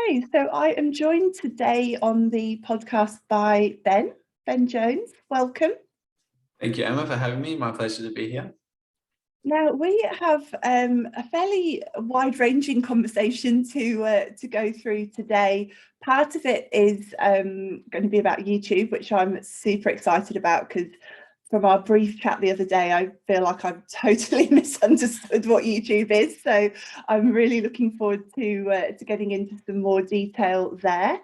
Okay, so I am joined today on the podcast by Ben Jones. Welcome. Thank you, Emma, for having me. My pleasure to be here. Now we have a fairly wide-ranging conversation to go through today. Part of it is going to be about YouTube, which I'm super excited about because from our brief chat the other day, I feel like I've totally misunderstood what YouTube is. So I'm really looking forward to getting into some more detail there.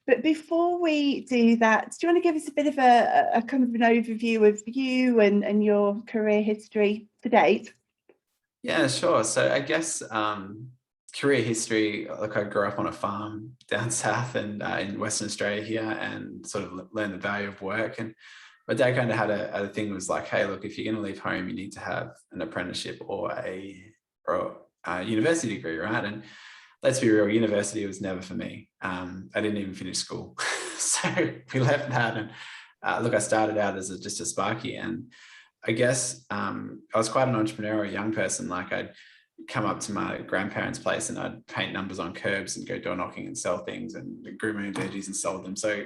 But before we do that, do you want to give us a bit of a kind of an overview of you and your career history to date? Yeah, sure. So I guess career history, like I grew up on a farm down south and in Western Australia here and sort of learned the value of work. And my dad kind of had a thing was like, hey, look, if you're going to leave home, you need to have an apprenticeship or a university degree, right? And let's be real, university was never for me. I didn't even finish school. So we left that. And look, I started out as just a sparky. And I guess I was quite an entrepreneurial young person. Like I'd come up to my grandparents' place and I'd paint numbers on curbs and go door knocking and sell things and grew my own veggies and sold them. So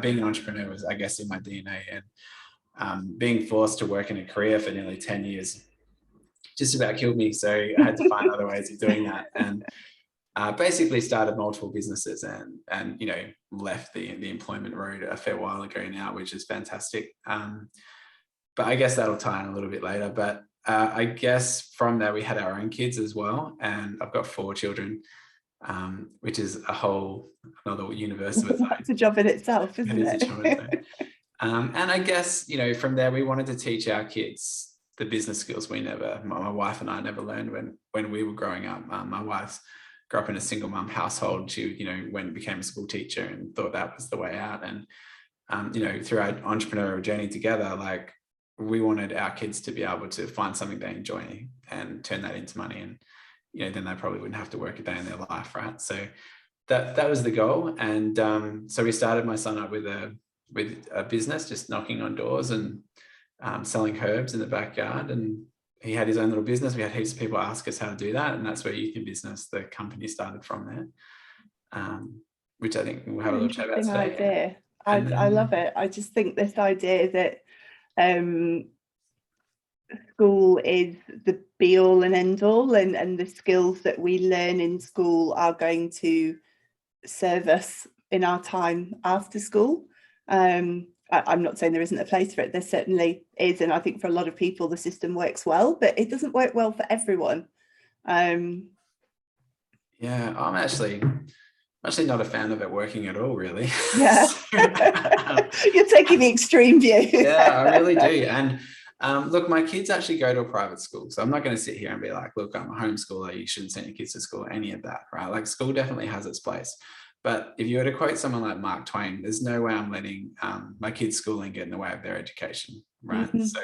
being an entrepreneur was, I guess, in my DNA. And being forced to work in a career for nearly 10 years just about killed me. So I had to find other ways of doing that. And basically started multiple businesses and left the employment road a fair while ago now, which is fantastic. But I guess that'll tie in a little bit later. But I guess from there, we had our own kids as well. And I've got 4 children, which is another universe of its own. That's a job in itself, isn't it? It is a job in its own. And I guess, from there, we wanted to teach our kids the business skills my wife and I never learned when we were growing up. My wife grew up in a single mum household. She, became a school teacher and thought that was the way out. And, through our entrepreneurial journey together, like, we wanted our kids to be able to find something they enjoy and turn that into money. And, then they probably wouldn't have to work a day in their life. Right. So that was the goal. And so we started my son up with a business, just knocking on doors and selling herbs in the backyard. And he had his own little business. We had heaps of people ask us how to do that. And that's where Youth in Business, the company, started from there, which I think we'll have a little chat about today. Idea. I love it. I just think this idea that school is the be all and end all, and the skills that we learn in school are going to serve us in our time after school. I'm not saying there isn't a place for it. There certainly is, and I think for a lot of people the system works well, but it doesn't work well for everyone. Yeah, I'm actually not a fan of it working at all, really. Yeah. You're taking the extreme view. Yeah, I really do. And look, my kids actually go to a private school, so I'm not going to sit here and be like, look, I'm a homeschooler, you shouldn't send your kids to school, any of that, right? Like, school definitely has its place. But if you were to quote someone like Mark Twain, there's no way I'm letting my kids' schooling get in the way of their education, right? Mm-hmm. So,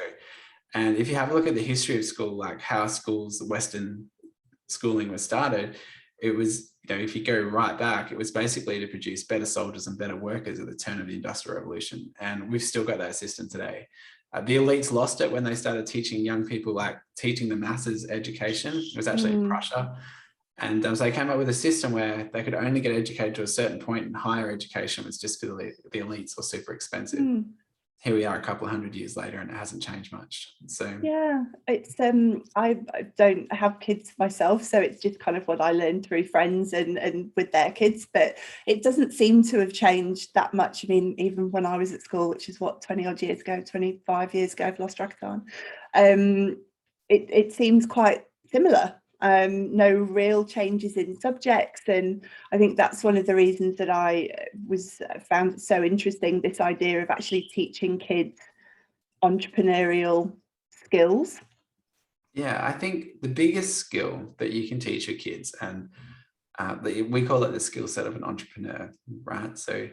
and if you have a look at the history of school, like how schools, Western schooling was started, it was, if you go right back, it was basically to produce better soldiers and better workers at the turn of the Industrial Revolution. And we've still got that system today. The elites lost it when they started teaching young people, like teaching the masses education. It was actually in Prussia. And so they came up with a system where they could only get educated to a certain point, and higher education was just for the elites or super expensive. Here we are a couple of 100 years later, and it hasn't changed much. So yeah, it's I don't have kids myself, so it's just kind of what I learned through friends and with their kids, but it doesn't seem to have changed that much. I mean, even when I was at school, which is what, 20 odd years ago, 25 years ago, I've lost track of time. It seems quite similar. No real changes in subjects, and I think that's one of the reasons that I found it so interesting, this idea of actually teaching kids entrepreneurial skills. Yeah, I think the biggest skill that you can teach your kids, and we call it the skill set of an entrepreneur, right? So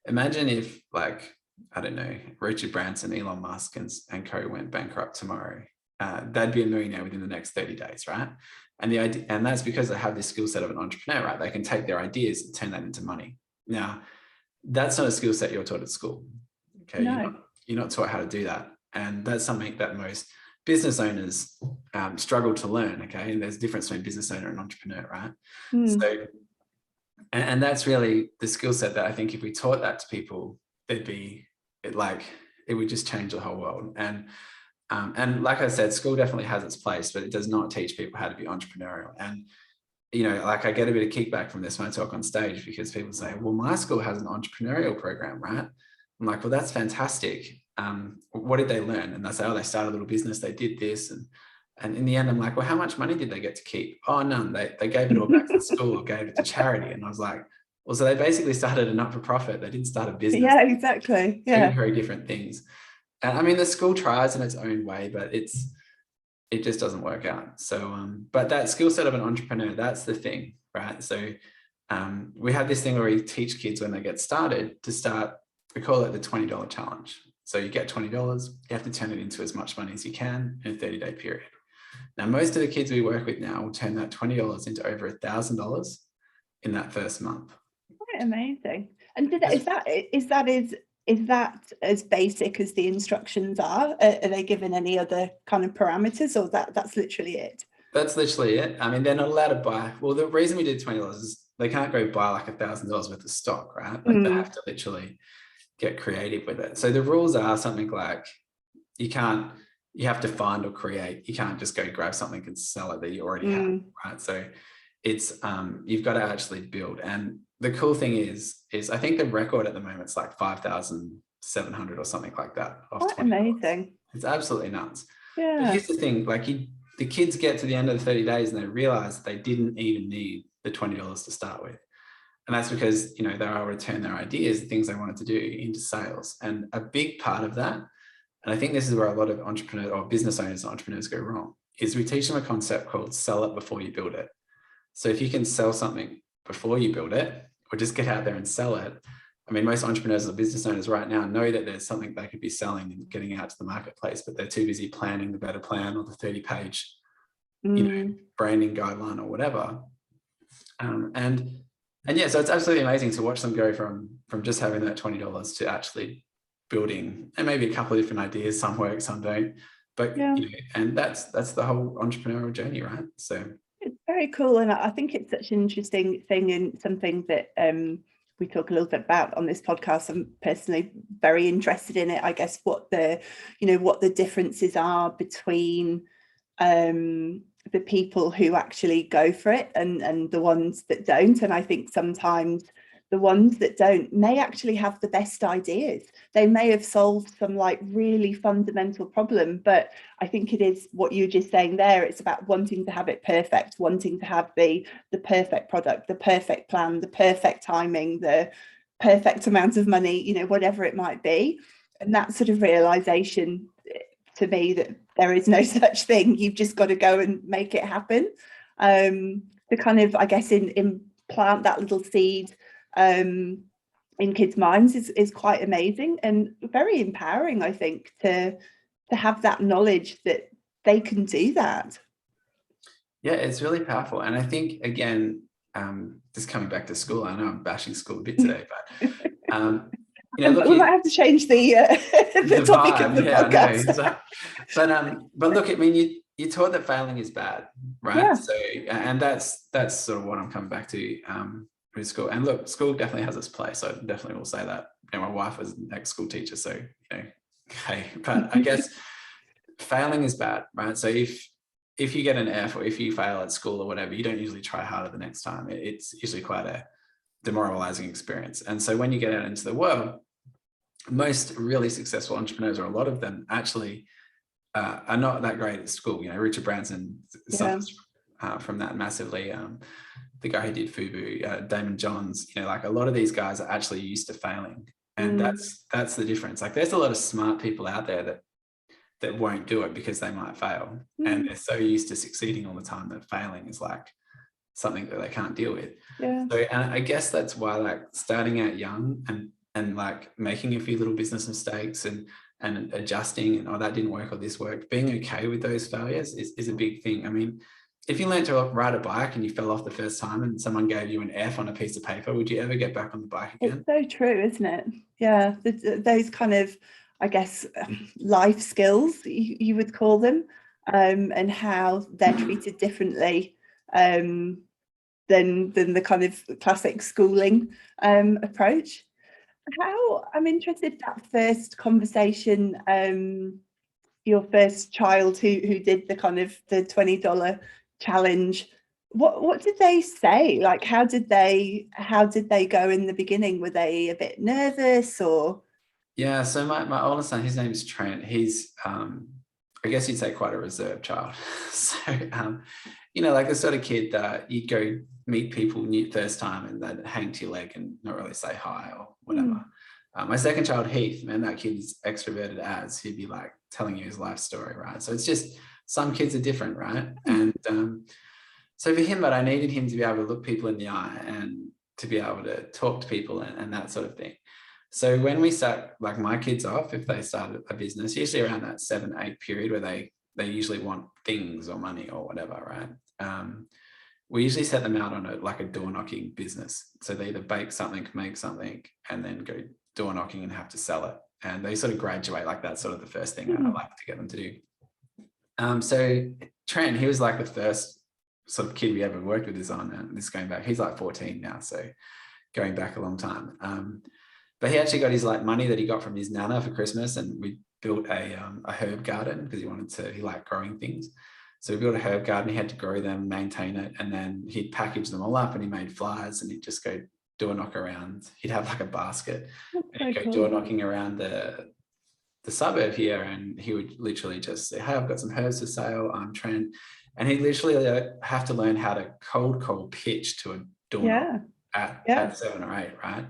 imagine if, like, I don't know, Richard Branson, Elon Musk and co went bankrupt tomorrow. They'd be a millionaire within the next 30 days, right? And that's because they have this skill set of an entrepreneur, right? They can take their ideas and turn that into money. Now, that's not a skill set you're taught at school. Okay, no. You're not taught how to do that, and that's something that most business owners struggle to learn. Okay, and there's a difference between business owner and entrepreneur, right? So And that's really the skill set that I think if we taught that to people, it would just change the whole world. And like I said, school definitely has its place, but it does not teach people how to be entrepreneurial. And like I get a bit of kickback from this when I talk on stage, because people say, well, my school has an entrepreneurial program, right? I'm like, well, that's fantastic. What did they learn? And they say, oh, they started a little business, they did this. And in the end, I'm like, well, how much money did they get to keep? Oh, none. They gave it all back to the school or gave it to charity. And I was like, well, so they basically started a not-for-profit. They didn't start a business. Yeah, exactly. Yeah. Two very different things. And I mean, the school tries in its own way, but it just doesn't work out. So, but that skill set of an entrepreneur, that's the thing, right? So we have this thing where we teach kids when they get started to start, we call it the $20 challenge. So you get $20, you have to turn it into as much money as you can in a 30-day period. Now, most of the kids we work with now will turn that $20 into over $1,000 in that first month. Quite amazing. And is that as basic as the instructions are? Are they given any other kind of parameters, or that's literally it? That's literally it. I mean, they're not allowed to buy. Well, the reason we did $20 is they can't go buy like $1,000 worth of stock, right? Like they have to literally get creative with it. So the rules are something like you have to find or create. You can't just go grab something and sell it that you already have, right? So it's you've got to actually build. And the cool thing is I think the record at the moment is like 5,700 or something like that. Quite amazing. It's absolutely nuts. Yeah. But here's the thing, like the kids get to the end of the 30 days and they realize they didn't even need the $20 to start with. And that's because, they're able to turn their ideas, the things they wanted to do, into sales. And a big part of that, and I think this is where a lot of entrepreneurs or business owners and entrepreneurs go wrong, is we teach them a concept called sell it before you build it. So if you can sell something before you build it, or just get out there and sell it. I mean, most entrepreneurs or business owners right now know that there's something they could be selling and getting out to the marketplace, but they're too busy planning the better plan or the 30-page branding guideline or whatever. And yeah, so it's absolutely amazing to watch them go from just having that $20 to actually building, and maybe a couple of different ideas. Some work, some don't. But and that's the whole entrepreneurial journey, right? So it's very cool, and I think it's such an interesting thing, and something that we talk a little bit about on this podcast. I'm personally very interested in it. I guess what the differences are between the people who actually go for it and the ones that don't. And I think sometimes the ones that don't may actually have the best ideas. They may have solved some like really fundamental problem, but I think it is what you're just saying there. It's about wanting to have it perfect, wanting to have the perfect product, the perfect plan, the perfect timing, the perfect amount of money, whatever it might be. And that sort of realization to me that there is no such thing. You've just got to go and make it happen. To kind of, I guess, implant that little seed in kids' minds is quite amazing and very empowering, I think, to have that knowledge that they can do that. Yeah, it's really powerful. And I think, again, just coming back to school, I know I'm bashing school a bit today, but look, we might have to change the topic vibe, of the podcast. But look, I mean, you're taught that failing is bad, right? Yeah. So, and that's sort of what I'm coming back to with school. And look, school definitely has its place. I definitely will say that. My wife was an ex-school teacher, so okay. But I guess failing is bad, right? So if you get an F or if you fail at school or whatever, you don't usually try harder the next time. It's usually quite a demoralizing experience. And so when you get out into the world, most really successful entrepreneurs, or a lot of them, actually are not that great at school. Richard Branson suffers from that massively. The guy who did Fubu, Damon Johns, like a lot of these guys are actually used to failing. And that's the difference. Like there's a lot of smart people out there that won't do it because they might fail. And they're so used to succeeding all the time that failing is like something that they can't deal with. Yeah. So, and I guess that's why like starting out young and like making a few little business mistakes and adjusting and that didn't work or this worked, being okay with those failures is a big thing. I mean, if you learned to ride a bike and you fell off the first time and someone gave you an F on a piece of paper, would you ever get back on the bike again? It's so true, isn't it? Yeah, those kind of, I guess, life skills, you would call them, and how they're treated differently than the kind of classic schooling approach. How, I'm interested, that first conversation, your first child who did the kind of the $20 challenge, what did they say? Like, how did they go in the beginning? Were they a bit nervous, or? Yeah, so my oldest son, his name is Trent. He's I guess you'd say quite a reserved child. So you know, like the sort of kid that you'd go meet people new first time and they'd hang to your leg and not really say hi or whatever. My second child, Heath, man, that kid is extroverted as. He'd be like telling you his life story, right? So it's just, some kids are different, right? And so for him, but I needed him to be able to look people in the eye and to be able to talk to people and that sort of thing. So when we start, like my kids off, if they started a business, usually around that 7-8 period where they usually want things or money or whatever, right? We usually set them out on a door knocking business. So they either bake something, make something, and then go door knocking and have to sell it. And they sort of graduate, like that's sort of the first thing I like to get them to do. So Trent, he was like the first sort of kid we ever worked with and this going back, he's like 14 now, so going back a long time. But he actually got his like money that he got from his nana for Christmas, and we built a herb garden because he liked growing things. So we built a herb garden. He had to grow them, maintain it, and then he'd package them all up and he made flyers and he'd just go door knock around. He'd have like a basket and he'd go door knocking around the suburb here, and he would literally just say, "Hey, I've got some herbs for sale. I'm Trent." And he'd literally have to learn how to cold call pitch to a door knock at 7 or 8, right?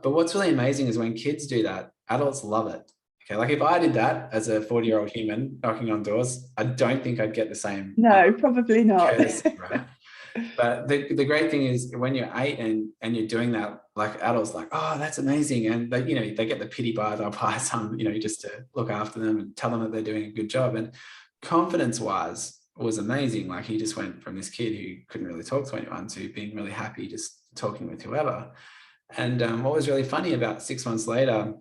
But what's really amazing is when kids do that, adults love it. Okay, like if I did that as a 40-year-old human knocking on doors, I don't think I'd get the same. No, probably not. Courtesy, right? But the great thing is when you're 8 and you're doing that, like adults like, "Oh, that's amazing." And they, you know, they get the pity bar, they'll buy some, you know, just to look after them and tell them that they're doing a good job. And confidence-wise was amazing. Like he just went from this kid who couldn't really talk to anyone to being really happy just talking with whoever. And what was really funny, about 6 months later,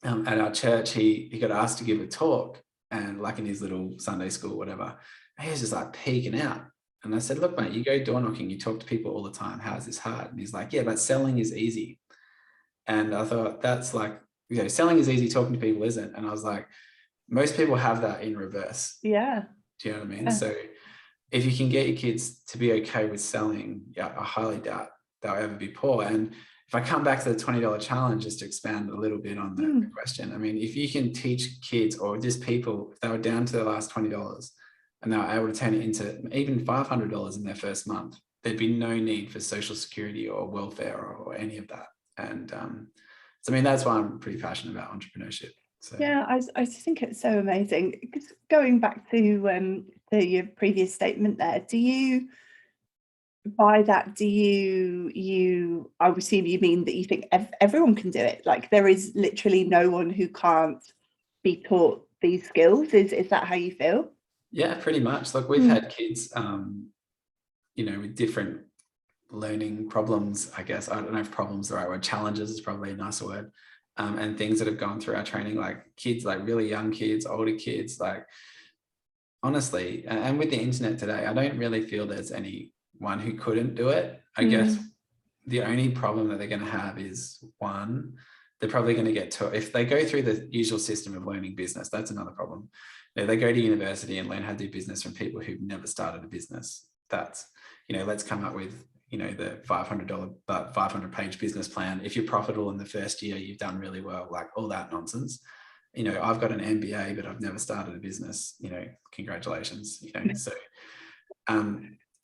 at our church, he got asked to give a talk, and like in his little Sunday school, whatever, he was just like peeking out. And I said, "Look, mate, you go door knocking, you talk to people all the time. How is this hard?" And he's like, "Yeah, but selling is easy." And I thought, that's like, you know, selling is easy, talking to people isn't. And I was like, most people have that in reverse. Yeah. Do you know what I mean? So if you can get your kids to be okay with selling, yeah, I highly doubt they'll ever be poor. And if I come back to the $20 challenge, just to expand a little bit on the question, I mean, if you can teach kids or just people, if they were down to the last $20 and they were able to turn it into even $500 in their first month, there'd be no need for social security or welfare or any of that. And so, I mean, that's why I'm pretty passionate about entrepreneurship. So. Yeah, I think it's so amazing. Because going back to your previous statement there, do you, by that, do you I would assume you mean that you think everyone can do it? Like there is literally no one who can't be taught these skills. Is that how you feel? Yeah, pretty much. Look, we've had kids, you know, with different learning problems, I guess. I don't know if problems the right word. Challenges is probably a nicer word. And things that have gone through our training, like kids, like really young kids, older kids, like honestly, and with the internet today, I don't really feel there's anyone who couldn't do it. I guess the only problem that they're going to have is, one, they're probably going to get to, if they go through the usual system of learning business, that's another problem. If they go to university and learn how to do business from people who've never started a business, that's, you know, let's come up with, you know, the $500 but 500-page business plan. If you're profitable in the first year, you've done really well, like all that nonsense. You know, I've got an MBA, but I've never started a business, you know, congratulations, you know.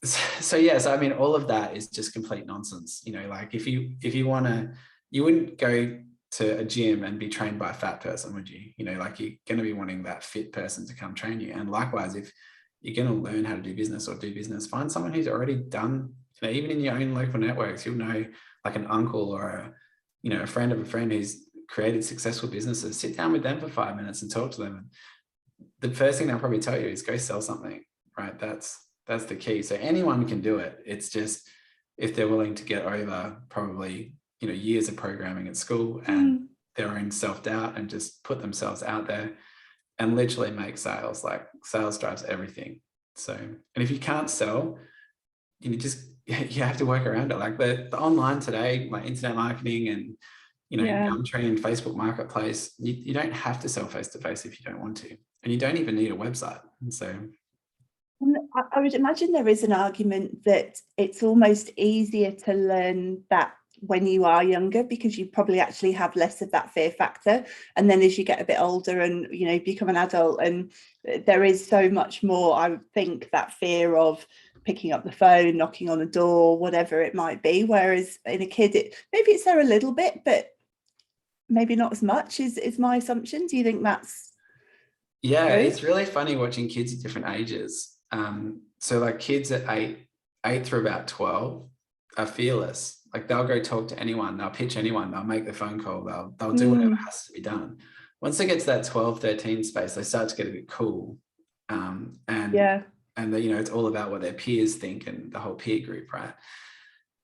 So yes, I mean, all of that is just complete nonsense. You know, like if you want to, you wouldn't go to a gym and be trained by a fat person, would you? You know, like you're going to be wanting that fit person to come train you. And likewise, if you're going to learn how to do business or do business, find someone who's already done, you know, even in your own local networks, you'll know like an uncle or a, you know, a friend of a friend who's created successful businesses. Sit down with them for 5 minutes and talk to them. And the first thing they'll probably tell you is go sell something, right? That's the key. So anyone can do it. It's just if they're willing to get over probably, you know, years of programming at school and their own self-doubt and just put themselves out there and literally make sales. Like sales drives everything. So, and if you can't sell, you know, just you have to work around it. Like the online today, like internet marketing and, you know, Yeah. Gumtree and Facebook Marketplace, you don't have to sell face-to-face if you don't want to. And you don't even need a website. And so I would imagine there is an argument that it's almost easier to learn that when you are younger, because you probably actually have less of that fear factor. And then as you get a bit older and, you know, become an adult, and there is so much more, I would think, that fear of picking up the phone, knocking on a door, whatever it might be. Whereas in a kid, maybe it's there a little bit, but maybe not as much is my assumption. Do you think that's yeah, true? it's really funny watching kids at different ages. So like kids at 8 through about 12 are fearless. Like they'll go talk to anyone, they'll pitch anyone, they'll make the phone call, they'll do whatever has to be done. Once they get to that 12, 13 space, they start to get a bit cool. Yeah. And you know, it's all about what their peers think and the whole peer group, right?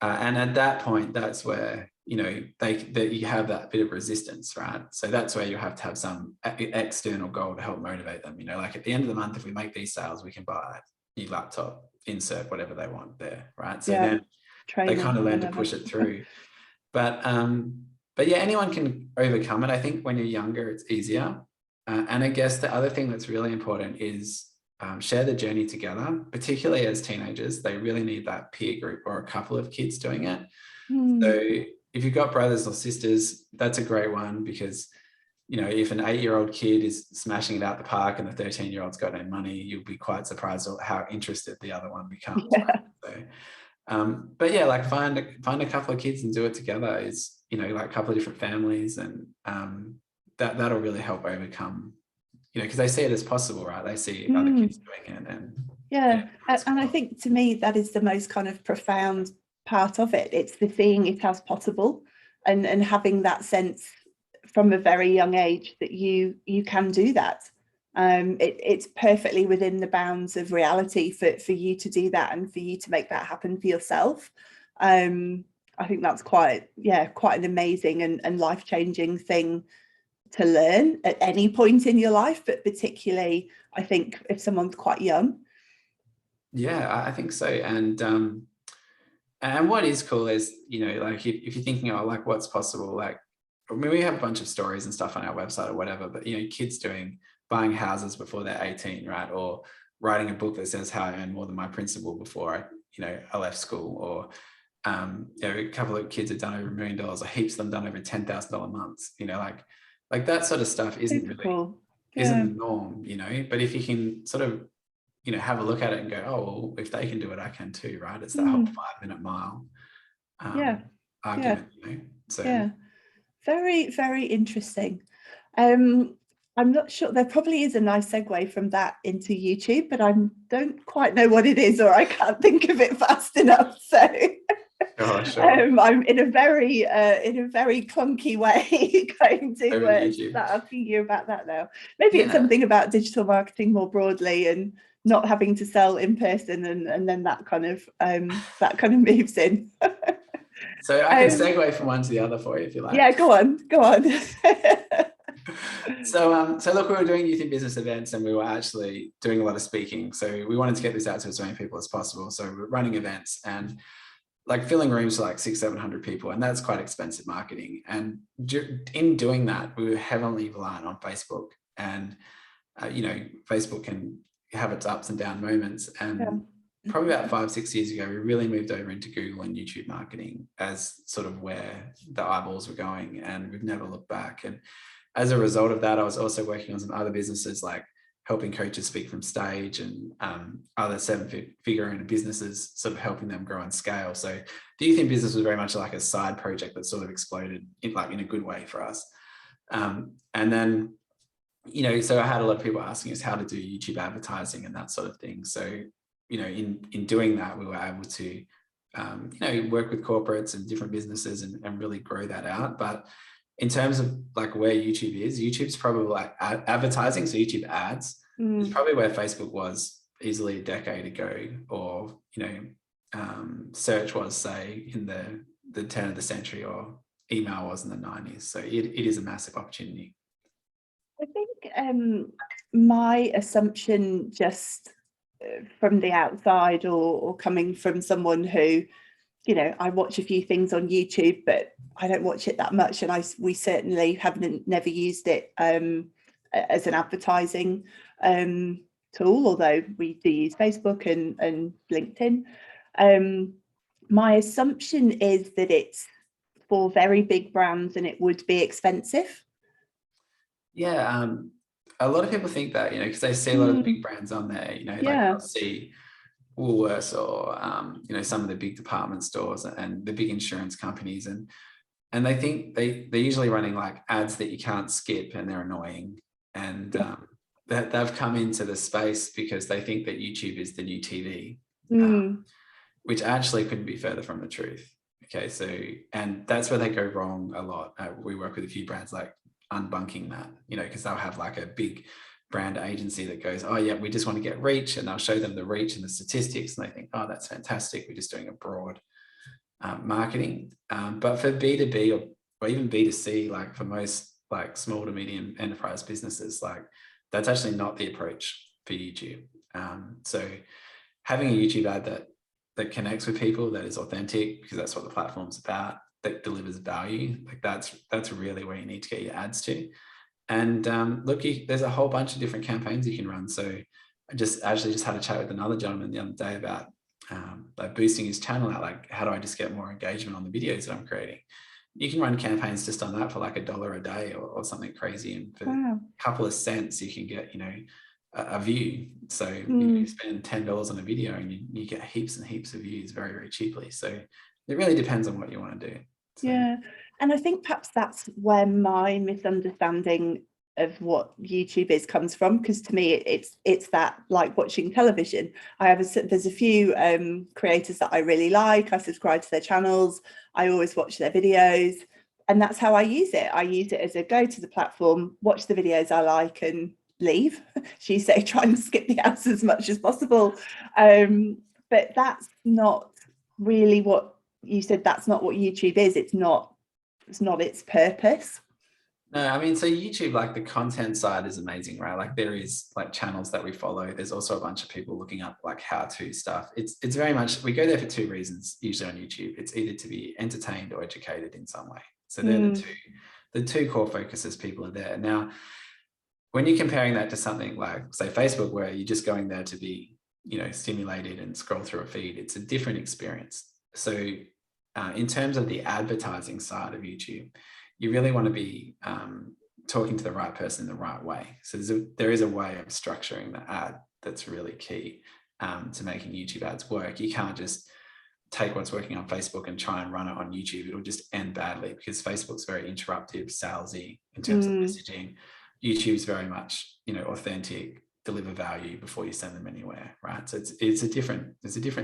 And at that point, that's where, you know, you have that bit of resistance, right? So that's where you have to have some external goal to help motivate them. You know, like at the end of the month, if we make these sales, we can buy a new laptop, insert whatever they want there, right? So Yeah. then they kind of learn to push it through. But yeah, anyone can overcome it. I think when you're younger, it's easier. And I guess the other thing that's really important is share the journey together, particularly as teenagers. They really need that peer group or a couple of kids doing it. So if you've got brothers or sisters, that's a great one, because, you know, if an 8-year-old kid is smashing it out the park and the 13-year-old's got no money, you'll be quite surprised at how interested the other one becomes. Yeah. Right? So, but yeah, like find a couple of kids and do it together. Is, you know, like a couple of different families, and that'll really help overcome, you know, because they see it as possible, right? They see other kids doing it, and yeah. And I think to me that is the most kind of profound part of it. It's the seeing it as possible, and having that sense from a very young age that you can do that. It's perfectly within the bounds of reality for you to do that and for you to make that happen for yourself. I think that's quite an amazing and life-changing thing to learn at any point in your life, but particularly I think if someone's quite young. Yeah, I think so. And what is cool is, you know, like if you're thinking, oh, like what's possible, like, I mean, we have a bunch of stories and stuff on our website or whatever, but, you know, kids buying houses before they're 18, right? Or writing a book that says how I earned more than my principal before I left school. Or, you know, a couple of kids have done over $1 million, or heaps of them done over $10,000 months, you know, like that sort of stuff isn't the norm, you know. But if you can sort of, you know, have a look at it and go, oh, well, if they can do it, I can too, right? It's that whole 5-minute mile argument, you know. So very, very interesting. I'm not sure, there probably is a nice segue from that into YouTube, but I don't quite know what it is, or I can't think of it fast enough. So sure. I'm in a very clunky way going to start asking you about that now. Maybe it's something about digital marketing more broadly and not having to sell in person, and then that kind of moves in. So I can segue from one to the other for you if you like. Yeah, go on. So look, we were doing youth in business events, and we were actually doing a lot of speaking. So we wanted to get this out to as many people as possible. So we're running events and like filling rooms for like 600-700 people, and that's quite expensive marketing. And in doing that, we were heavily reliant on Facebook, and you know, Facebook can have its ups and down moments. And probably about 5-6 years ago, we really moved over into Google and YouTube marketing as sort of where the eyeballs were going, and we've never looked back. And as a result of that, I was also working on some other businesses, like helping coaches speak from stage, and other 7-figure earner businesses, sort of helping them grow and scale. So the youth in business was very much like a side project that sort of exploded in a good way for us. And then, you know, so I had a lot of people asking us how to do YouTube advertising and that sort of thing. So, you know, in doing that, we were able to, you know, work with corporates and different businesses and really grow that out. But in terms of like where YouTube is, YouTube's probably like advertising. So YouTube ads is probably where Facebook was easily a decade ago, or, you know, search was, say, in the turn of the century, or email was in the 90s. So it is a massive opportunity. I think my assumption just from the outside, or coming from someone who, you know, I watch a few things on YouTube, but I don't watch it that much, and we certainly haven't never used it as an advertising tool, although we do use Facebook and LinkedIn. My assumption is that it's for very big brands and it would be expensive. Yeah, a lot of people think that, you know, because they see a lot of the big brands on there, you know, like Yeah. they'll see Woolworths or, you know, some of the big department stores and the big insurance companies. And they think they're usually running like ads that you can't skip, and they're annoying. And that they've come into the space because they think that YouTube is the new TV, which actually couldn't be further from the truth. Okay, so, and that's where they go wrong a lot. We work with a few brands like unbunking that, you know, because they'll have like a big brand agency that goes, oh yeah, we just want to get reach, and they'll show them the reach and the statistics, and they think, oh, that's fantastic, we're just doing a broad marketing. But for B2B or even B2C, like for most like small to medium enterprise businesses, like that's actually not the approach for YouTube. So having a YouTube ad that connects with people, that is authentic, because that's what the platform's about, that delivers value, like that's really where you need to get your ads to. And look, there's a whole bunch of different campaigns you can run. So I actually just had a chat with another gentleman the other day about like boosting his channel out, like how do I just get more engagement on the videos that I'm creating? You can run campaigns just on that for like $1 a day or something crazy, and for a couple of cents you can get, you know, a view. So you spend $10 on a video and you get heaps and heaps of views very, very cheaply. So it really depends on what you want to do. So. Yeah, and I think perhaps that's where my misunderstanding of what YouTube is comes from, because to me it's that, like watching television. There's a few creators that I really like. I subscribe to their channels, I always watch their videos, and that's how I use it. I use it as a go to the platform, watch the videos I like, and leave. She say try and skip the ads as much as possible, but that's not really what you said. That's not what YouTube is. It's not its purpose. No, I mean, so YouTube, like the content side is amazing, right? Like there is like channels that we follow. There's also a bunch of people looking up like how-to stuff. It's very much, we go there for two reasons, usually on YouTube. It's either to be entertained or educated in some way. So they're the two core focuses people are there. Now, when you're comparing that to something like, say, Facebook, where you're just going there to be, you know, stimulated and scroll through a feed, it's a different experience. So in terms of the advertising side of YouTube, you really want to be talking to the right person in the right way. So there is a way of structuring the ad that's really key to making YouTube ads work. You can't just take what's working on Facebook and try and run it on YouTube. It'll just end badly, because Facebook's very interruptive, salesy in terms of messaging. YouTube's very much, you know, authentic, deliver value before you send them anywhere, right? So it's a different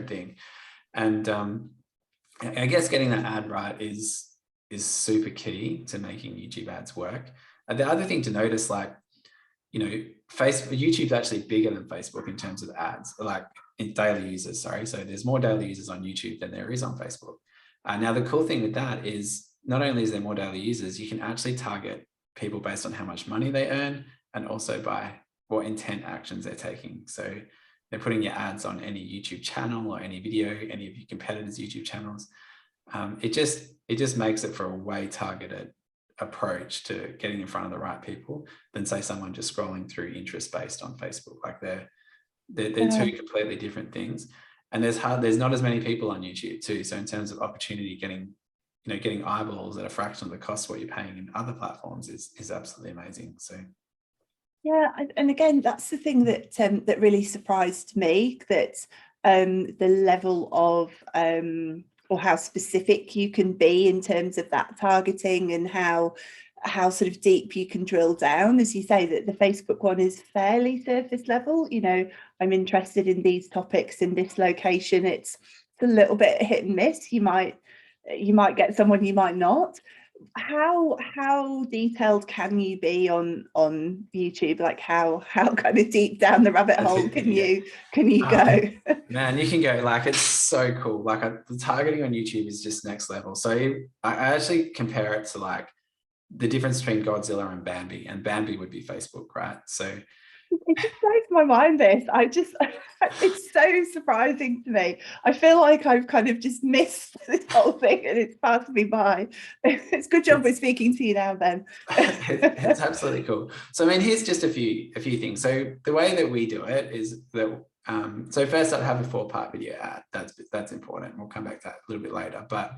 thing. And I guess getting that ad right is super key to making YouTube ads work. And the other thing to notice, like, you know, YouTube's actually bigger than Facebook in terms of ads, like in daily users, sorry. So there's more daily users on YouTube than there is on Facebook. Now, the cool thing with that is not only is there more daily users, you can actually target people based on how much money they earn, and also by what intent actions they're taking. So they're putting your ads on any YouTube channel or any video, any of your competitors' YouTube channels. It just makes it for a way targeted approach to getting in front of the right people than, say, someone just scrolling through interest based on Facebook. Like they're two completely different things. And there's not as many people on YouTube too. So in terms of opportunity, getting eyeballs at a fraction of the cost of what you're paying in other platforms is absolutely amazing. So yeah, and again, that's the thing that that really surprised me, that the level of or how specific you can be in terms of that targeting, and how sort of deep you can drill down. As you say, that the Facebook one is fairly surface level. You know, I'm interested in these topics in this location. It's a little bit hit and miss. You might get someone, you might not. How detailed can you be on YouTube? Like how kind of deep down the rabbit hole can you go? Man, you can go, like, it's so cool. Like the targeting on YouTube is just next level. So I actually compare it to like the difference between Godzilla and Bambi would be Facebook, right? So It just blows my mind, this. It's so surprising to me. I feel like I've kind of just missed this whole thing and it's passed me by. It's a good job we're It's, speaking to you now, then. it's absolutely cool. So, I mean, here's just a few things. So the way that we do it is that, so first I'd have a 4-part video ad. That's important. We'll come back to that a little bit later. But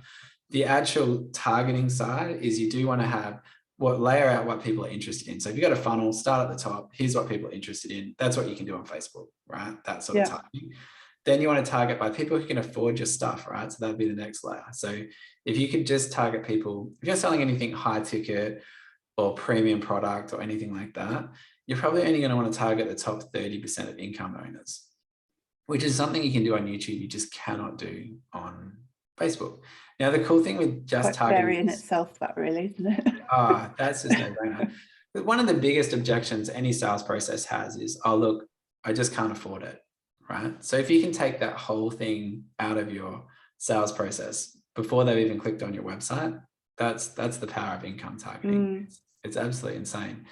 the actual targeting side is you do want to have layer out what people are interested in. So if you've got a funnel, start at the top, here's what people are interested in. That's what you can do on Facebook, right? That sort of targeting. Then you want to target by people who can afford your stuff, right? So that'd be the next layer. So if you could just target people, if you're selling anything high ticket or premium product or anything like that, you're probably only going to want to target the top 30% of income earners, which is something you can do on YouTube. You just cannot do on Facebook. Now, the cool thing with just targeting scary in itself, that really, isn't it? That's just no brainer. But one of the biggest objections any sales process has is, oh, look, I just can't afford it, right? So if you can take that whole thing out of your sales process before they've even clicked on your website, that's the power of income targeting. It's absolutely insane.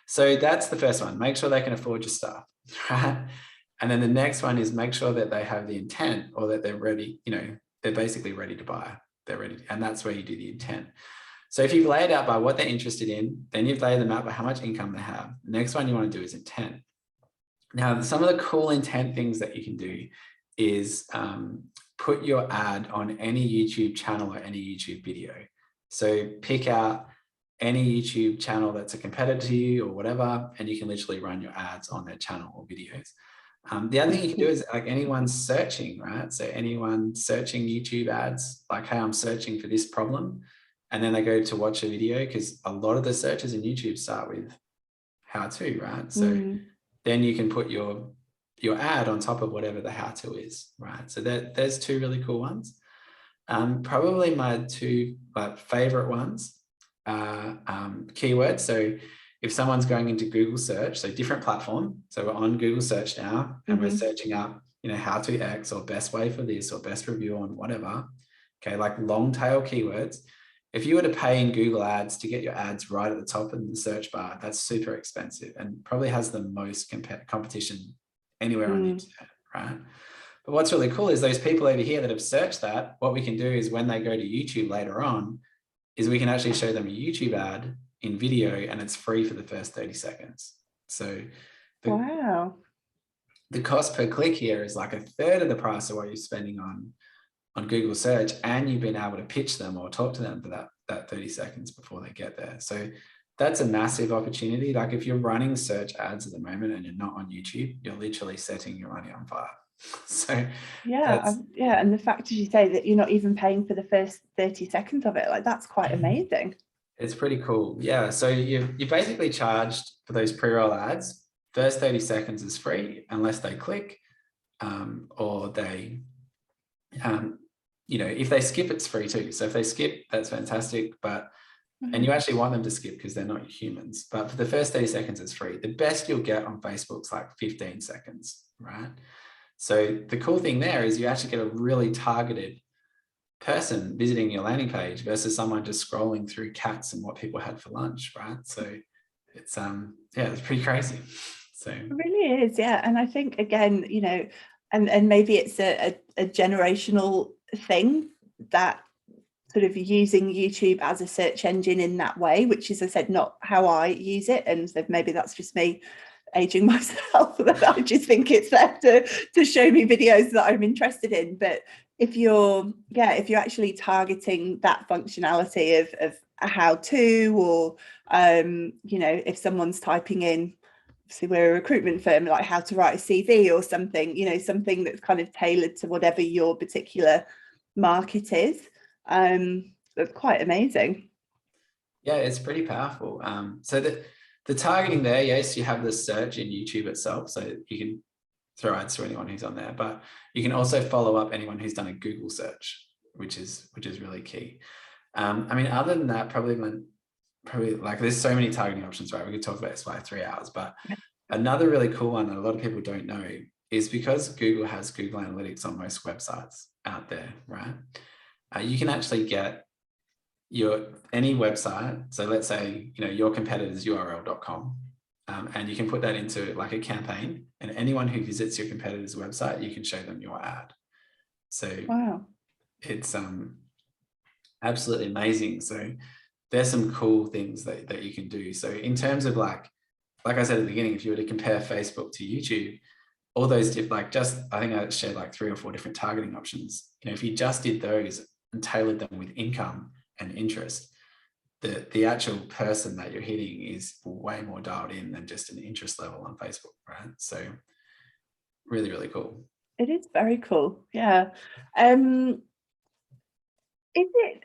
So that's the first one. Make sure they can afford your stuff, right? And then the next one is make sure that they have the intent, or that they're ready, they're basically ready to buy. They're ready, and that's where you do the intent. So if you've laid out by what they're interested in, then you've laid them out by how much income they have. The next one you want to do is intent. Now, some of the cool intent things that you can do is put your ad on any YouTube channel or any YouTube video. So pick out any YouTube channel that's a competitor to you or whatever, and you can literally run your ads on their channel or videos. The other thing you can do is, like, anyone's searching, right? So anyone searching YouTube ads, like, hey, I'm searching for this problem, and then they go to watch a video, because a lot of the searches in YouTube start with how to, right? So then you can put your ad on top of whatever the how to is, right? So there's 2 really cool ones. Probably my 2 favorite ones are keywords. So if someone's going into Google search, so different platform, so we're on Google search now, and we're searching up, how to X, or best way for this, or best review on whatever, okay, like long tail keywords. If you were to pay in Google ads to get your ads right at the top of the search bar, that's super expensive and probably has the most competition anywhere on the internet, right? But what's really cool is those people over here that have searched that, what we can do is when they go to YouTube later on, is we can actually show them a YouTube ad in video, and it's free for the first 30 seconds. So the cost per click here is like 1/3 of the price of what you're spending on Google search, and you've been able to pitch them or talk to them for that 30 seconds before they get there. So that's a massive opportunity. Like, if you're running search ads at the moment and you're not on YouTube, you're literally setting your money on fire. So and the fact, as you say, that you're not even paying for the first 30 seconds of it, like, that's quite amazing. It's pretty cool. Yeah. So you basically charged for those pre-roll ads. First 30 seconds is free unless they click, or they, if they skip, it's free too. So if they skip, that's fantastic. But and you actually want them to skip because they're not humans. But for the first 30 seconds, it's free. The best you'll get on Facebook's like 15 seconds, right? So the cool thing there is you actually get a really targeted person visiting your landing page versus someone just scrolling through cats and what people had for lunch, right? So it's it's pretty crazy. So it really is, yeah. And I think, again, and maybe it's a generational thing, that sort of using YouTube as a search engine in that way, which is, as I said, not how I use it. And so maybe that's just me aging myself, that I just think it's there to show me videos that I'm interested in. But if you're actually targeting that functionality of a how to, or if someone's typing in, obviously we're a recruitment firm, like how to write a CV or something, something that's kind of tailored to whatever your particular market is, that's quite amazing. Yeah, it's pretty powerful. So the targeting there, yes, you have the search in YouTube itself, so you can throw ads to anyone who's on there, but you can also follow up anyone who's done a Google search, which is really key. I mean, other than that, probably like, there's so many targeting options, right? We could talk about this for like 3 hours, but another really cool one that a lot of people don't know is, because Google has Google Analytics on most websites out there, right? You can actually get any website. So let's say, your competitor's url.com. and you can put that into like a campaign, and anyone who visits your competitor's website, you can show them your ad. So Wow. it's absolutely amazing. So there's some cool things that you can do. So in terms of like I said at the beginning, if you were to compare Facebook to YouTube, all those like just, I think I shared like 3 or 4 different targeting options. You know, if you just did those and tailored them with income and interest, the actual person that you're hitting is way more dialed in than just an interest level on Facebook, right? So really, really cool. It is very cool. Yeah. Is it,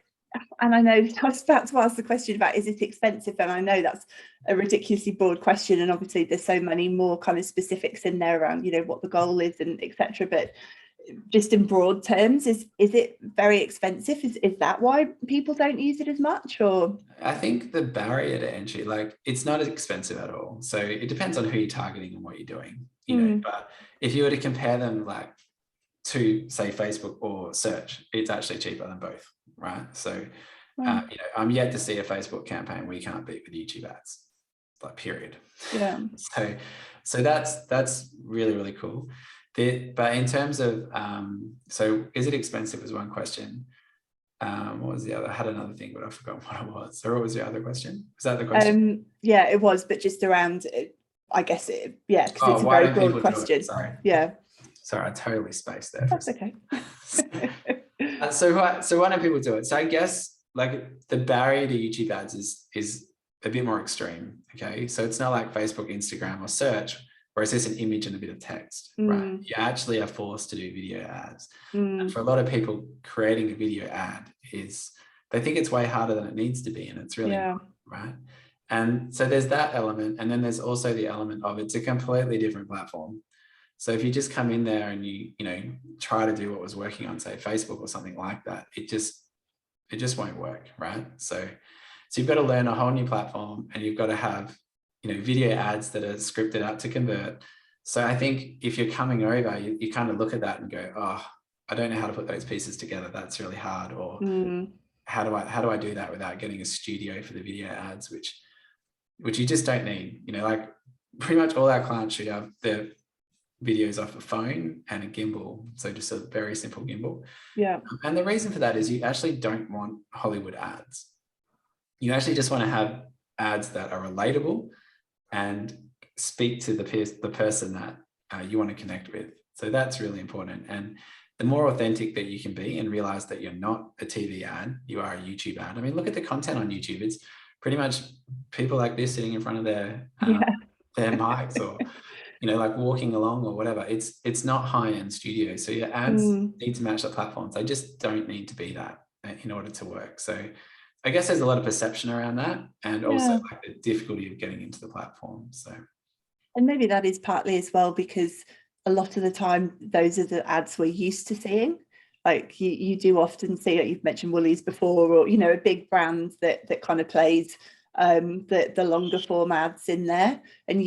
and I know I was about to ask the question about, is it expensive? And I know that's a ridiculously broad question. And obviously there's so many more kind of specifics in there around, you know, what the goal is and etc. But just in broad terms, is it very expensive? Is that why people don't use it as much? Or I think the barrier to entry, like it's not as expensive at all. So it depends on who you're targeting and what you're doing, you know, but if you were to compare them like to say Facebook or search, it's actually cheaper than both, right? So, you know, I'm yet to see a Facebook campaign we can't beat with YouTube ads, like period. Yeah. So that's really, really cool. But in terms of, so is it expensive was one question. What was the other? I had another thing, but I forgot what it was. So what was your other question? Was that the question? Yeah, it was, but just around, I guess it, yeah, because it's a why very don't broad people question. do it? Sorry. Yeah. Sorry, I totally spaced there. That's okay. So why don't people do it? So I guess like the barrier to YouTube ads is a bit more extreme. Okay, so it's not like Facebook, Instagram, or search, where it's just an image and a bit of text, right? You actually are forced to do video ads. And for a lot of people, creating a video ad they think it's way harder than it needs to be, and it's really not, right? And so there's that element, and then there's also the element of it's a completely different platform. So if you just come in there and you know try to do what was working on, say, Facebook or something like that, it just won't work, right? So you've got to learn a whole new platform, and you've got to have, you know, video ads that are scripted out to convert. So I think if you're coming over, you kind of look at that and go, oh, I don't know how to put those pieces together. That's really hard. Or how do I do that without getting a studio for the video ads, which you just don't need. You know, like pretty much all our clients should have their videos off a phone and a gimbal. So just a very simple gimbal. Yeah. And the reason for that is you actually don't want Hollywood ads. You actually just want to have ads that are relatable and speak to the person that you want to connect with. So that's really important. And the more authentic that you can be and realize that you're not a TV ad, you are a YouTube ad. I mean, look at the content on YouTube. It's pretty much people like this sitting in front of their mics, or, you know, like walking along or whatever. It's not high-end studio. So your ads need to match the platforms. They just don't need to be that in order to work. So I guess there's a lot of perception around that, and also like the difficulty of getting into the platform. So, and maybe that is partly as well because a lot of the time those are the ads we're used to seeing. Like you do often see, like you've mentioned Woolies before, or, you know, a big brand that kind of plays the longer form ads in there, and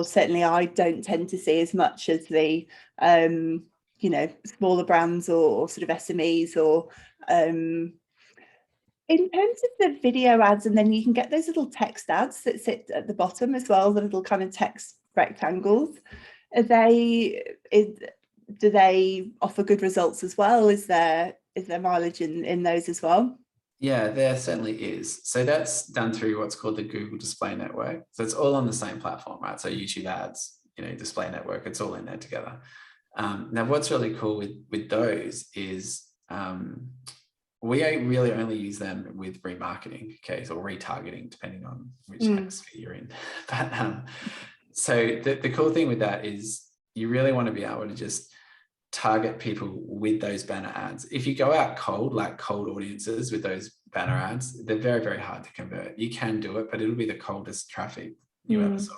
certainly I don't tend to see as much as the you know, smaller brands or sort of SMEs, or in terms of the video ads. And then you can get those little text ads that sit at the bottom as well, the little kind of text rectangles. Do they offer good results as well? Is there mileage in those as well? Yeah, there certainly is. So that's done through what's called the Google Display Network. So it's all on the same platform, right? So YouTube ads, you know, Display Network, it's all in there together. Now, what's really cool with those is we really only use them with remarketing, okay, or retargeting, depending on which hemisphere you're in. But so the cool thing with that is you really want to be able to just target people with those banner ads. If you go out cold, like cold audiences with those banner ads, they're very, very hard to convert. You can do it, but it'll be the coldest traffic you ever saw.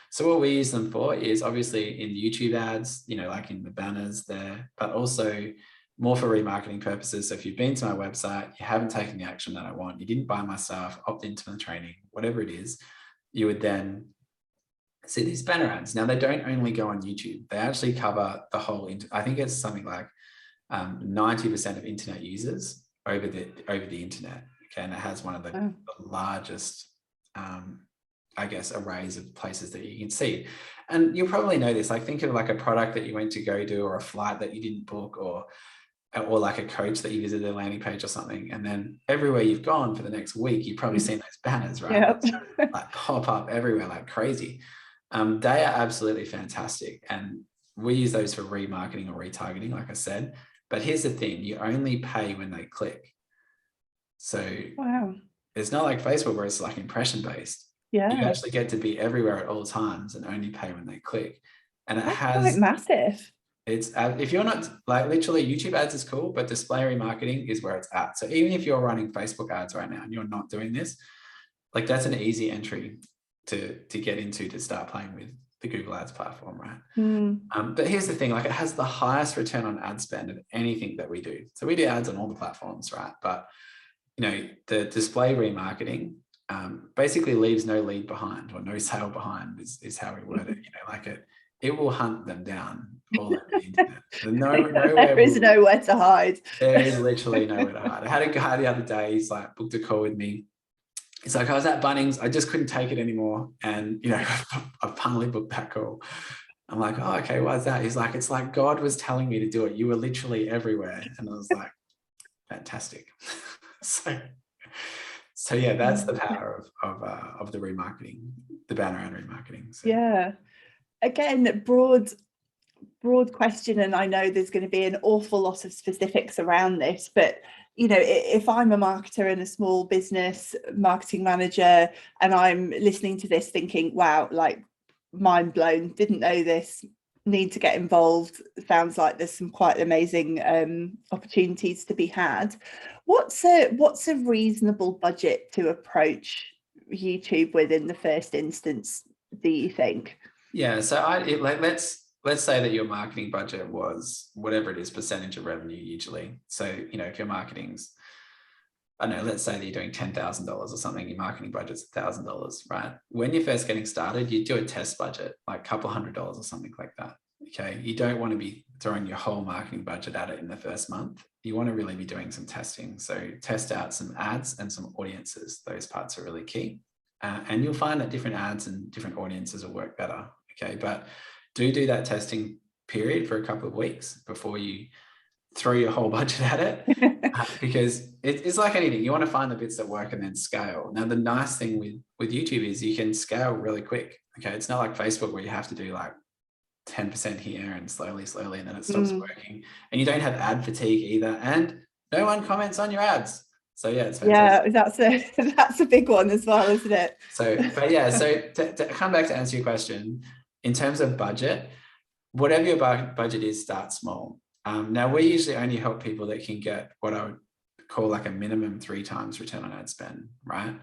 So what we use them for is obviously in YouTube ads, you know, like in the banners there, but also more for remarketing purposes. So if you've been to my website, you haven't taken the action that I want, you didn't buy my stuff, opt into my training, whatever it is, you would then see these banner ads. Now, they don't only go on YouTube. They actually cover the whole, I think it's something like 90% of internet users over the internet. Okay, and it has one of the largest I guess, arrays of places that you can see. And you'll probably know this, like think of like a product that you went to go do, or a flight that you didn't book, or like a coach that you visited a landing page or something. And then everywhere you've gone for the next week, you've probably seen those banners, right? Yep. Like pop up everywhere like crazy. They are absolutely fantastic. And we use those for remarketing or retargeting, like I said. But here's the thing, you only pay when they click. So Wow. it's not like Facebook where it's like impression based. Yeah. You actually get to be everywhere at all times and only pay when they click. And it That's has quite massive. it's if you're not like literally YouTube ads is cool, but display remarketing is where it's at. So even if you're running Facebook ads right now and you're not doing this, like that's an easy entry to get into, to start playing with the Google Ads platform, right? But here's the thing, like it has the highest return on ad spend of anything that we do. So we do ads on all the platforms, right? But you know, the display remarketing basically leaves no lead behind, or no sale behind is how we word it. You know, like it will hunt them down all over the internet. There is nowhere to hide. There is literally nowhere to hide. I had a guy the other day, he's like booked a call with me. He's like, I was at Bunnings, I just couldn't take it anymore. And, you know, I finally booked that call. I'm like, oh, okay, why is that? He's like, it's like God was telling me to do it. You were literally everywhere. And I was like, fantastic. So yeah, that's the power of the remarketing, the banner ad remarketing. So. Yeah. Again, broad question, and I know there's going to be an awful lot of specifics around this, but you know, if I'm a marketer and a small business marketing manager and I'm listening to this thinking, wow, like mind blown, didn't know this, need to get involved, sounds like there's some quite amazing opportunities to be had. What's a reasonable budget to approach YouTube with in the first instance, do you think? Yeah, so let's say that your marketing budget was whatever it is, percentage of revenue usually. So, you know, if your marketing's, I don't know, let's say that you're doing $10,000 or something, your marketing budget's $1,000, right? When you're first getting started, you do a test budget, like a couple $100 or something like that. Okay. You don't want to be throwing your whole marketing budget at it in the first month. You want to really be doing some testing. So test out some ads and some audiences. Those parts are really key. And you'll find that different ads and different audiences will work better. Okay. But do that testing period for a couple of weeks before you throw your whole budget at it, because it's like anything. You want to find the bits that work and then scale. Now, the nice thing with YouTube is you can scale really quick. Okay. It's not like Facebook where you have to do like 10% here and slowly, and then it stops working. And you don't have ad fatigue either. And no one comments on your ads. So yeah, it's fantastic. Yeah, that's a big one as well, isn't it? So, but yeah, so to come back to answer your question, in terms of budget, whatever your budget is, start small. Now, we usually only help people that can get what I would call like a minimum 3 times return on ad spend, right?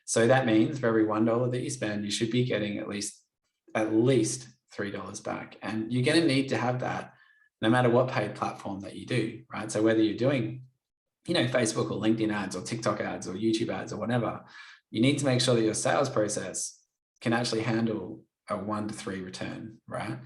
So that means for every $1 that you spend, you should be getting at least $3 back. And you're going to need to have that no matter what paid platform that you do, right? So whether you're doing, you know, Facebook or LinkedIn ads or TikTok ads or YouTube ads or whatever, you need to make sure that your sales process can actually handle a 1 to 3 return, right?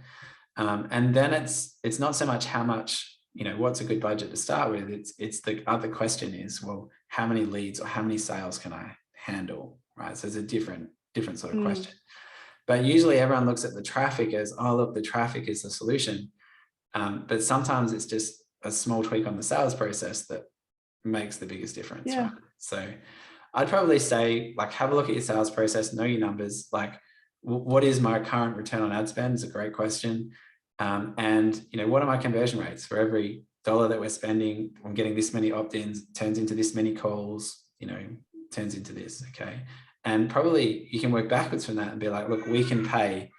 And then it's not so much how much, you know, what's a good budget to start with. It's the other question is, well, how many leads or how many sales can I handle, right? So it's a different sort of question. But usually everyone looks at the traffic as, oh, look, the traffic is the solution. But sometimes it's just a small tweak on the sales process that makes the biggest difference. Yeah. Right? So I'd probably say, like, have a look at your sales process, know your numbers. Like, what is my current return on ad spend is a great question. And, you know, what are my conversion rates? For every $1 that we're spending, I'm getting this many opt-ins, turns into this many calls, you know, turns into this, okay? And probably you can work backwards from that and be like, look, we can pay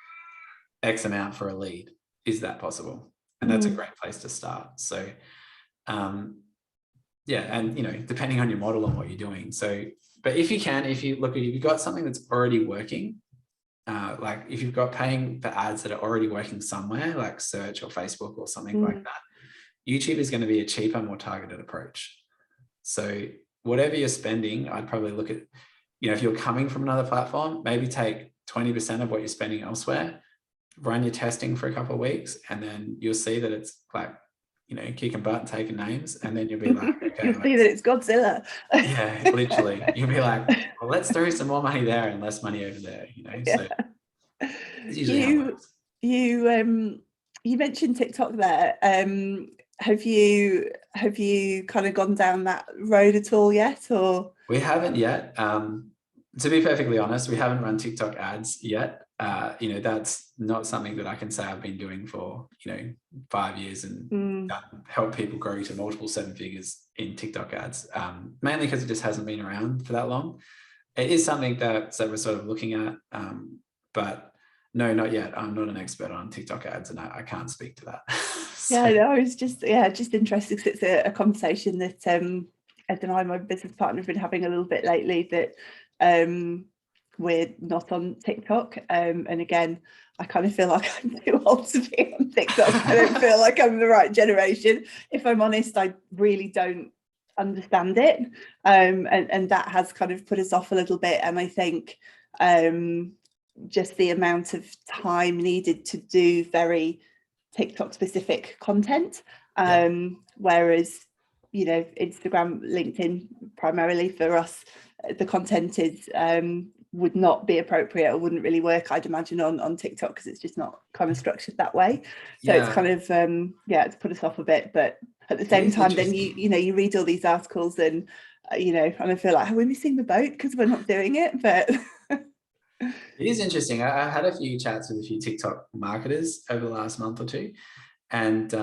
X amount for a lead. Is that possible? And that's a great place to start. So, yeah, and, you know, depending on your model and what you're doing. So, but if you've got something that's already working, like if you've got paying for ads that are already working somewhere, like search or Facebook or something like that, YouTube is going to be a cheaper, more targeted approach. So whatever you're spending, I'd probably look at, you know, if you're coming from another platform, maybe take 20% of what you're spending elsewhere, run your testing for a couple of weeks, and then you'll see that it's like kicking butt and taking names, and then you'll be like, okay, you'll see that it's Godzilla. yeah, literally. You'll be like, well, let's throw some more money there and less money over there, Yeah. So it's usually how it works. You mentioned TikTok there. Have you kind of gone down that road at all yet, or? We haven't yet. To be perfectly honest, we haven't run TikTok ads yet. That's not something that I can say I've been doing for 5 years and help people grow to multiple 7 figures in TikTok ads. Mainly because it just hasn't been around for that long. It is something that we're sort of looking at, but no, not yet. I'm not an expert on TikTok ads, and I can't speak to that. Yeah, no, I was just interested, because it's a conversation that Ed and I, my business partner, have been having a little bit lately, that we're not on TikTok, and again, I kind of feel like I'm too old to be on TikTok. I don't feel like I'm the right generation. If I'm honest, I really don't understand it, and that has kind of put us off a little bit. And I think just the amount of time needed to do very TikTok specific content, whereas Instagram, LinkedIn primarily for us, the content is would not be appropriate or wouldn't really work, I'd imagine, on TikTok, because it's just not kind of structured that way. So it's kind of it's put us off a bit. But at the same time, then you read all these articles, and and I feel like, are we missing the boat because we're not doing it? But it is interesting. I had a few chats with a few TikTok marketers over the last month or two, and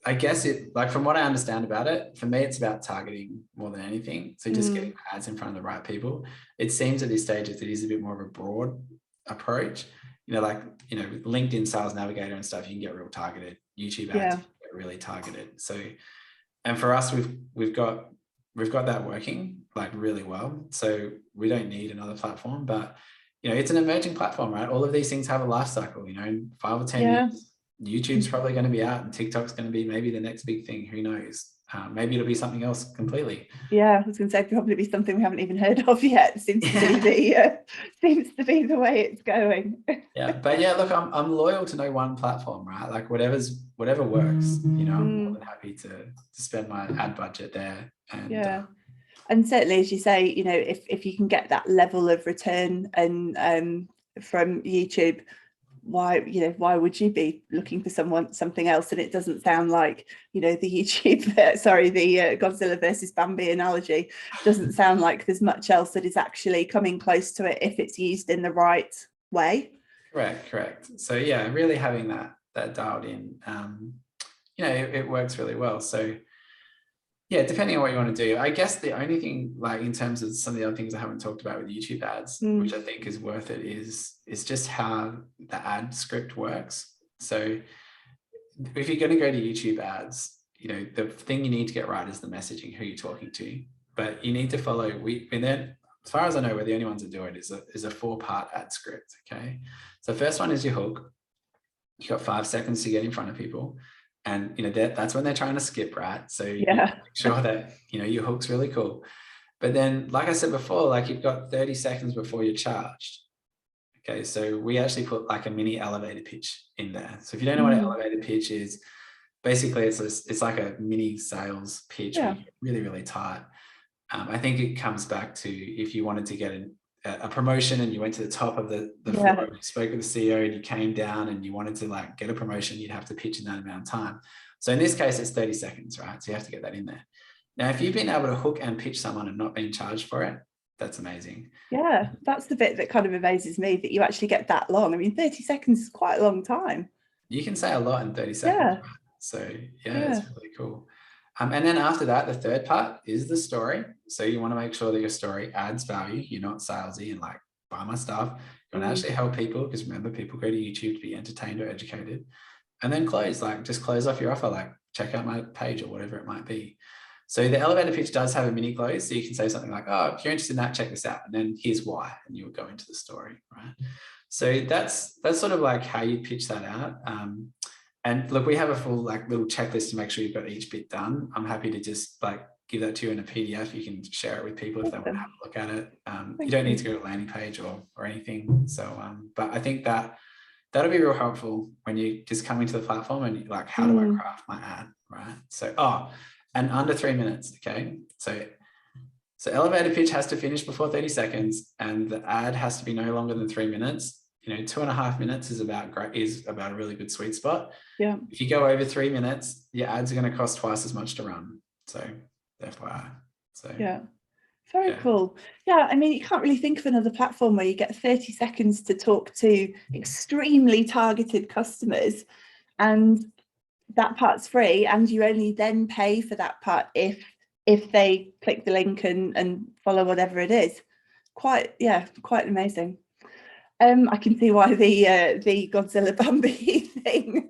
I guess from what I understand about it, for me, it's about targeting more than anything. So just getting ads in front of the right people. It seems at this stage that it is a bit more of a broad approach. LinkedIn Sales Navigator and stuff, you can get real targeted. YouTube ads, you can get really targeted. So, and for us, we've got that working like really well. So we don't need another platform, but it's an emerging platform, right? All of these things have a life cycle. In 5 or 10 years, YouTube's probably going to be out, and TikTok's going to be maybe the next big thing. Who knows? Maybe it'll be something else completely. Yeah, I was going to say, probably be something we haven't even heard of yet. Seems to be the way it's going. Yeah, but look, I'm loyal to no one platform, right? Like whatever works. I'm more than happy to spend my ad budget there. And and certainly, as you say, if you can get that level of return and from YouTube, why would you be looking for something else? And it doesn't sound like the YouTube the Godzilla versus Bambi analogy doesn't sound like there's much else that is actually coming close to it if it's used in the right way. Correct. So really having that dialed in, it works really well. So depending on what you want to do, I guess the only thing, like in terms of some of the other things I haven't talked about with YouTube ads, which I think is worth it, is just how the ad script works. So if you're going to go to YouTube ads, the thing you need to get right is the messaging, who you're talking to. But you need to follow, and then as far as I know, we're the only ones that do it, is a 4-part ad script. Okay. So the first one is your hook. You've got 5 seconds to get in front of people. And that's when they're trying to skip, right? So you make sure that your hook's really cool. But then, like I said before, like you've got 30 seconds before you're charged. Okay, so we actually put like a mini elevator pitch in there. So if you don't know what an elevator pitch is, basically it's like a mini sales pitch where you get really, really tight. I think it comes back to if you wanted to get a promotion and you went to the top of the floor, and you spoke with the CEO and you came down and you wanted to like get a promotion, you'd have to pitch in that amount of time. So in this case, it's 30 seconds, right? So you have to get that in there. Now, if you've been able to hook and pitch someone and not being charged for it, that's amazing. Yeah, that's the bit that kind of amazes me, that you actually get that long. I mean, 30 seconds is quite a long time. You can say a lot in 30 seconds. Right? So it's really cool. And then after that, the third part is the story. So you want to make sure that your story adds value. You're not salesy and like, buy my stuff. You want to actually help people, because remember, people go to YouTube to be entertained or educated. And then just close off your offer, like check out my page or whatever it might be. So the elevator pitch does have a mini close. So you can say something like, oh, if you're interested in that, check this out. And then here's why. And you would go into the story, right? So that's sort of like how you pitch that out. And look, we have a full like little checklist to make sure you've got each bit done. I'm happy to just like give that to you in a PDF. You can share it with people if they want to have a look at it. You don't need to go to a landing page or anything. So, but I think that that'll be real helpful when you just come into the platform and you're like, how do I craft my ad, right? So, and under 3 minutes, okay? So elevator pitch has to finish before 30 seconds and the ad has to be no longer than 3 minutes. 2.5 minutes is about a really good sweet spot. Yeah. If you go over 3 minutes, your ads are going to cost twice as much to run. So FYI. So yeah. Very cool. Yeah, I mean, you can't really think of another platform where you get 30 seconds to talk to extremely targeted customers, and that part's free, and you only then pay for that part if they click the link and follow whatever it is. Quite amazing. I can see why the Godzilla Bambi thing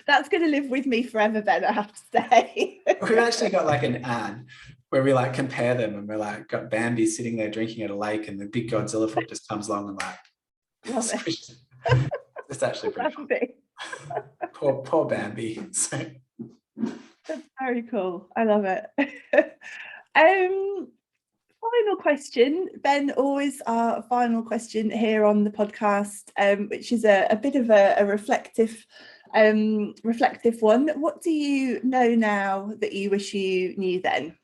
that's going to live with me forever, Ben, I have to say. We've actually got like an ad where we like compare them, and we're like got Bambi sitting there drinking at a lake, and the big Godzilla foot just comes along and like Love it. it's actually pretty fun. Poor Bambi. So. That's very cool. I love it. Final question, Ben, always our final question here on the podcast, which is a bit of a reflective one. What do you know now that you wish you knew then?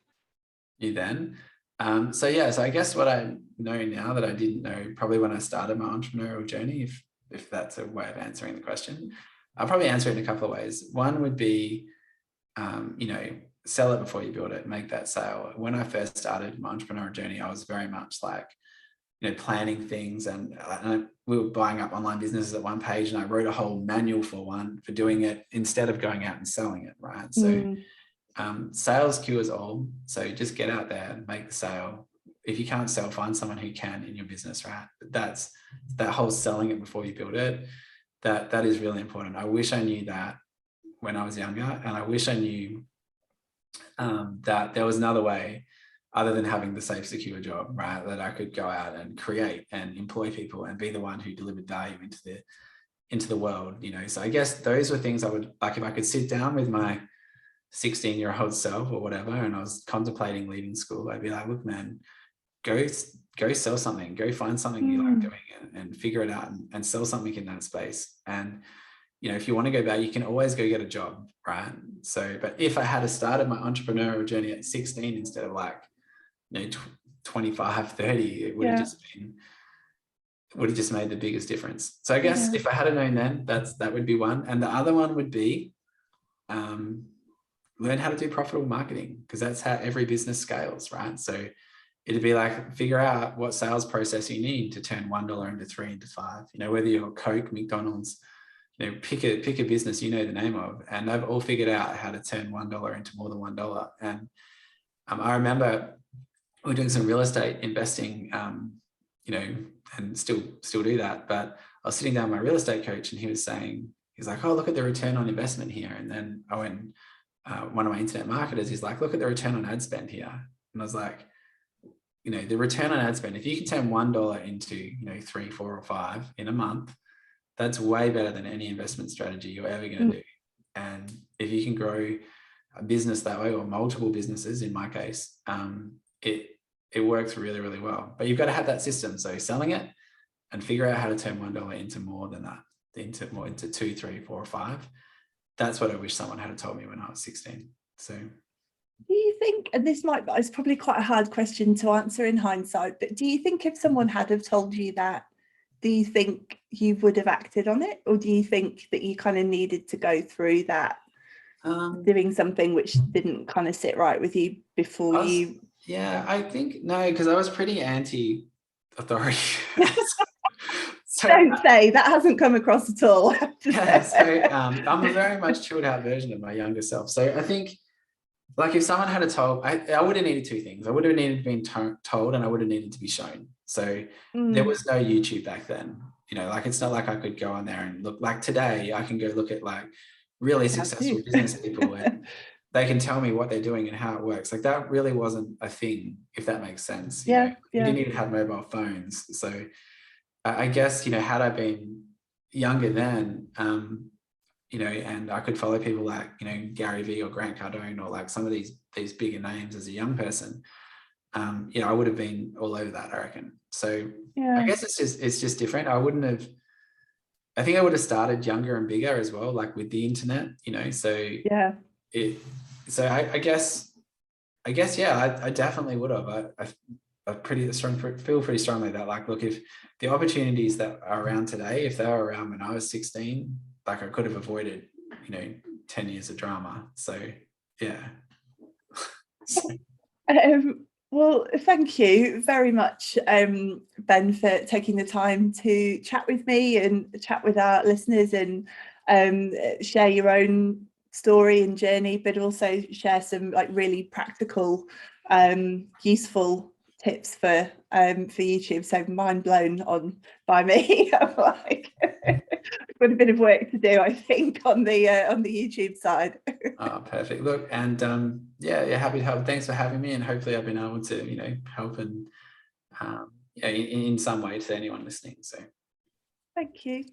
So I guess what I know now that I didn't know probably when I started my entrepreneurial journey, if that's a way of answering the question, I'll probably answer it in a couple of ways. One would be, sell it before you build it, make that sale. When I first started my entrepreneurial journey, I was very much like, planning things, and we were buying up online businesses at one page, and I wrote a whole manual for doing it instead of going out and selling it, right? So sales cures all. So just get out there and make the sale. If you can't sell, find someone who can in your business, right? That's that whole selling it before you build it. That is really important. I wish I knew that when I was younger, and I wish I knew that there was another way other than having the safe, secure job, right? That I could go out and create and employ people and be the one who delivered value into the world, So I guess those were things I would like if I could sit down with my 16-year-old self or whatever, and I was contemplating leaving school, I'd be like, look, man, go sell something, go find something you like doing and figure it out and sell something in that space. And if you want to go back, you can always go get a job, right? So, but if I had started my entrepreneurial journey at 16 instead of 25, 30, it would have just made the biggest difference. So I guess if I had known then, that would be one. And the other one would be learn how to do profitable marketing, because that's how every business scales, right? So it'd be like, figure out what sales process you need to turn $1 into 3 into 5, whether you're Coke, McDonald's, pick a business the name of, and they've all figured out how to turn $1 into more than $1. And I remember we were doing some real estate investing, and still do that. But I was sitting down with my real estate coach, and he's like, oh, look at the return on investment here. And then I went, one of my internet marketers, he's like, look at the return on ad spend here. And I was like, the return on ad spend, if you can turn $1 into, 3, 4, or 5 in a month, that's way better than any investment strategy you're ever going to do. And if you can grow a business that way, or multiple businesses in my case, it works really, really well. But you've got to have that system. So selling it and figure out how to turn $1 into more than that, into 2, 3, 4, or 5. That's what I wish someone had told me when I was 16. So do you think, and it's probably quite a hard question to answer in hindsight, but do you think if someone had have told you that, do you think you would have acted on it? Or do you think that you kind of needed to go through that, doing something which didn't kind of sit right with you before you? Yeah, I think, no, because I was pretty anti-authority. So, don't say, that hasn't come across at all. I'm a very much chilled out version of my younger self. So I think, like, if someone had told, I would have needed two things. I would have needed to be told, and I would have needed to be shown. So there was no YouTube back then. It's not like I could go on there and look. Like today, I can go look at really successful business people, and they can tell me what they're doing and how it works. Like, that really wasn't a thing, if that makes sense. You didn't even have mobile phones. So I guess, had I been younger then, and I could follow people like, Gary Vee or Grant Cardone, or some of these bigger names as a young person, I would have been all over that, I reckon. So I guess it's just different. I wouldn't have, I think I would have started younger and bigger as well, like with the internet, so Yeah. I guess, yeah, I definitely would have. I feel pretty strongly that, like, look, if the opportunities that are around today, if they were around when I was 16, like, I could have avoided, 10 years of drama. So yeah. Well, thank you very much, Ben, for taking the time to chat with me and chat with our listeners, and share your own story and journey, but also share some like really practical, useful tips for YouTube. So mind blown by me. I'm like, got a bit of work to do, I think, on the YouTube side. Oh, perfect. Look, and yeah, happy to help. Thanks for having me, and hopefully I've been able to, help and in some way to anyone listening. So Thank you.